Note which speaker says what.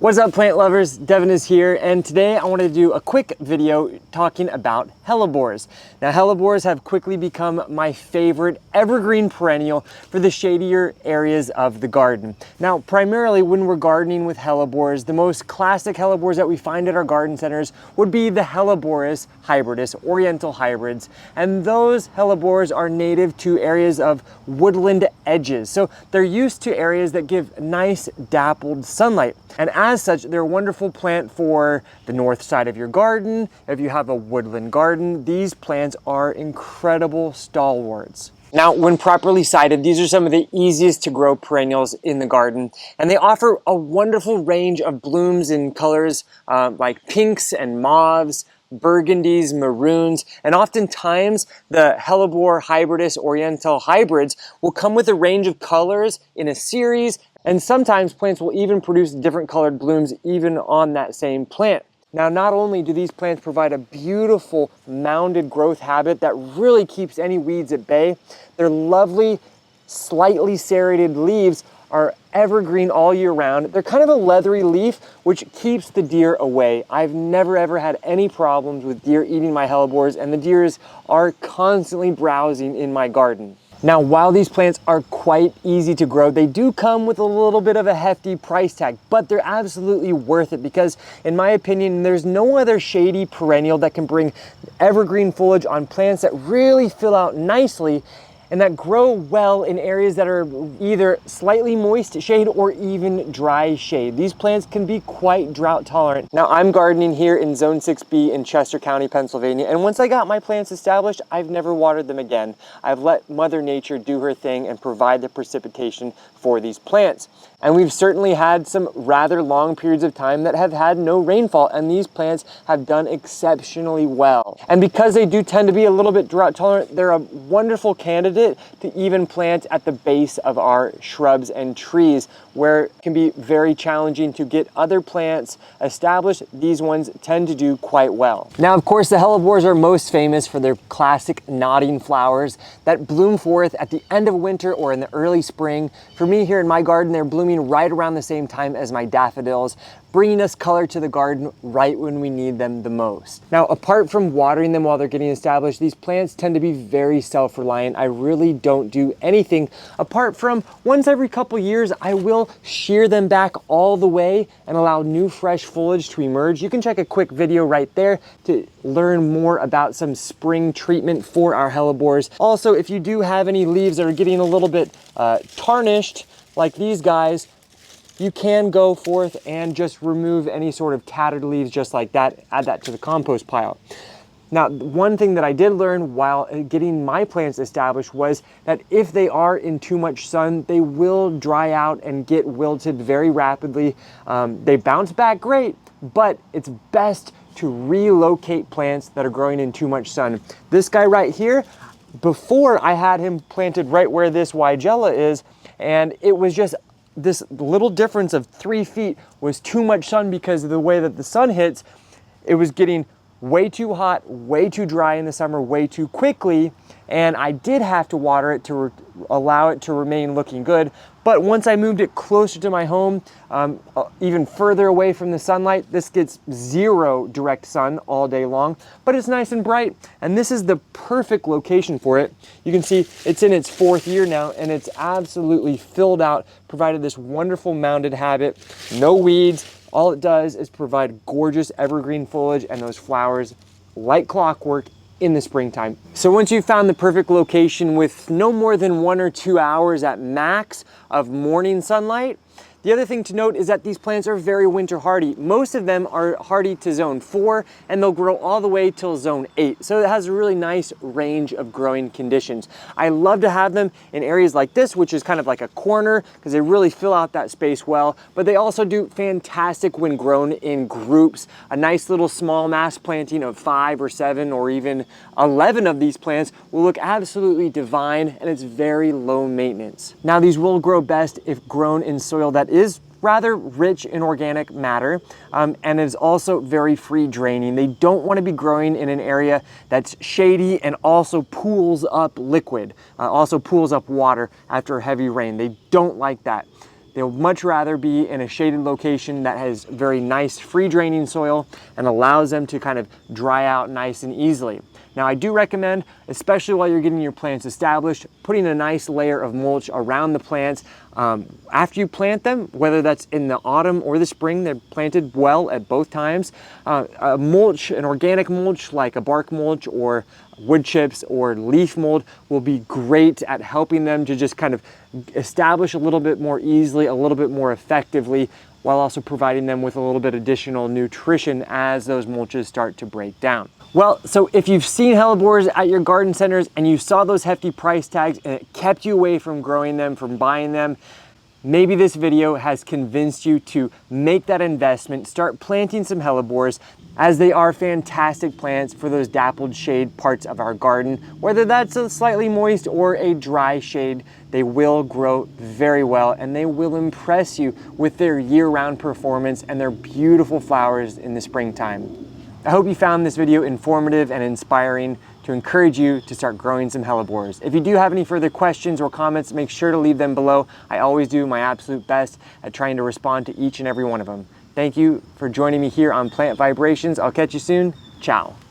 Speaker 1: What's up, plant lovers? Devin is here, and today I wanted to do a quick video talking about Hellebores. Now, Hellebores have quickly become my favorite evergreen perennial for the shadier areas of the garden. Now, primarily when we're gardening with Hellebores, the most classic Hellebores that we find at our garden centers would be the Helleborus hybridus, oriental hybrids, and those Hellebores are native to areas of woodland edges. So they're used to areas that give nice dappled sunlight. And as such, they're a wonderful plant for the north side of your garden. If you have a woodland garden, these plants are incredible stalwarts. Now, when properly sited, these are some of the easiest to grow perennials in the garden, and they offer a wonderful range of blooms in colors like pinks and mauves, burgundies, maroons, and oftentimes the Hellebore hybridus oriental hybrids will come with a range of colors in a series, and sometimes plants will even produce different colored blooms even on that same plant. Now, not only do these plants provide a beautiful mounded growth habit that really keeps any weeds at bay, their lovely, slightly serrated leaves are evergreen all year round. They're kind of a leathery leaf, which keeps the deer away. I've never ever had any problems with deer eating my Hellebores, and the deers are constantly browsing in my garden. Now, while these plants are quite easy to grow, they do come with a little bit of a hefty price tag, but they're absolutely worth it because, in my opinion, there's no other shady perennial that can bring evergreen foliage on plants that really fill out nicely and that grow well in areas that are either slightly moist shade or even dry shade. These plants can be quite drought tolerant. Now, I'm gardening here in Zone 6B in Chester County, Pennsylvania, and once I got my plants established, I've never watered them again. I've let Mother Nature do her thing and provide the precipitation for these plants. And we've certainly had some rather long periods of time that have had no rainfall, and these plants have done exceptionally well. And because they do tend to be a little bit drought tolerant, they're a wonderful candidate to even plant at the base of our shrubs and trees, where it can be very challenging to get other plants established. These ones tend to do quite well. Now, of course, the Hellebores are most famous for their classic nodding flowers that bloom forth at the end of winter or in the early spring. For me here in my garden, they're blooming right around the same time as my daffodils, bringing us color to the garden right when we need them the most. Now, apart from watering them while they're getting established, these plants tend to be very self-reliant. I really don't do anything apart from once every couple years, I will shear them back all the way and allow new fresh foliage to emerge. You can check a quick video right there to learn more about some spring treatment for our Hellebores. Also, if you do have any leaves that are getting a little bit tarnished, like these guys, you can go forth and just remove any sort of tattered leaves just like that, add that to the compost pile. Now, one thing that I did learn while getting my plants established was that if they are in too much sun, they will dry out and get wilted very rapidly. They bounce back great, but it's best to relocate plants that are growing in too much sun. This guy right here, before I had him planted right where this Weigela is, and it was just this little difference of 3 feet was too much sun because of the way that the sun hits. It was getting way too hot, way too dry in the summer, way too quickly, and I did have to water it to allow it to remain looking good. But once I moved it closer to my home, even further away from the sunlight, this gets zero direct sun all day long, but it's nice and bright, and this is the perfect location for it. You can see it's in its 4th year now, and it's absolutely filled out, provided this wonderful mounded habit, no weeds. All it does is provide gorgeous evergreen foliage and those flowers like clockwork in the springtime. So once you've found the perfect location with no more than 1 or 2 hours at max of morning sunlight, the other thing to note is that these plants are very winter hardy. Most of them are hardy to zone 4, and they'll grow all the way till zone 8. So it has a really nice range of growing conditions. I love to have them in areas like this, which is kind of like a corner, because they really fill out that space well, but they also do fantastic when grown in groups. A nice little small mass planting of 5 or 7 or even 11 of these plants will look absolutely divine, and it's very low maintenance. Now, these will grow best if grown in soil that is rather rich in organic matter and is also very free draining. They don't want to be growing in an area that's shady and also pools up liquid, also pools up water after heavy rain. They don't like that. They'll much rather be in a shaded location that has very nice free draining soil and allows them to kind of dry out nice and easily. Now I do recommend, especially while you're getting your plants established, putting a nice layer of mulch around the plants after you plant them, whether that's in the autumn or the spring. They're planted well at both times. A mulch, an organic mulch like a bark mulch or wood chips or leaf mold will be great at helping them to just kind of establish a little bit more easily, a little bit more effectively, while also providing them with a little bit additional nutrition as those mulches start to break down. Well, so if you've seen hellebores at your garden centers and you saw those hefty price tags and it kept you away from growing them, from buying them, maybe this video has convinced you to make that investment, start planting some hellebores, as they are fantastic plants for those dappled shade parts of our garden. Whether that's a slightly moist or a dry shade, they will grow very well and they will impress you with their year-round performance and their beautiful flowers in the springtime. I hope you found this video informative and inspiring to encourage you to start growing some hellebores. If you do have any further questions or comments, make sure to leave them below. I always do my absolute best at trying to respond to each and every one of them. Thank you for joining me here on Plant Vibrations. I'll catch you soon. Ciao.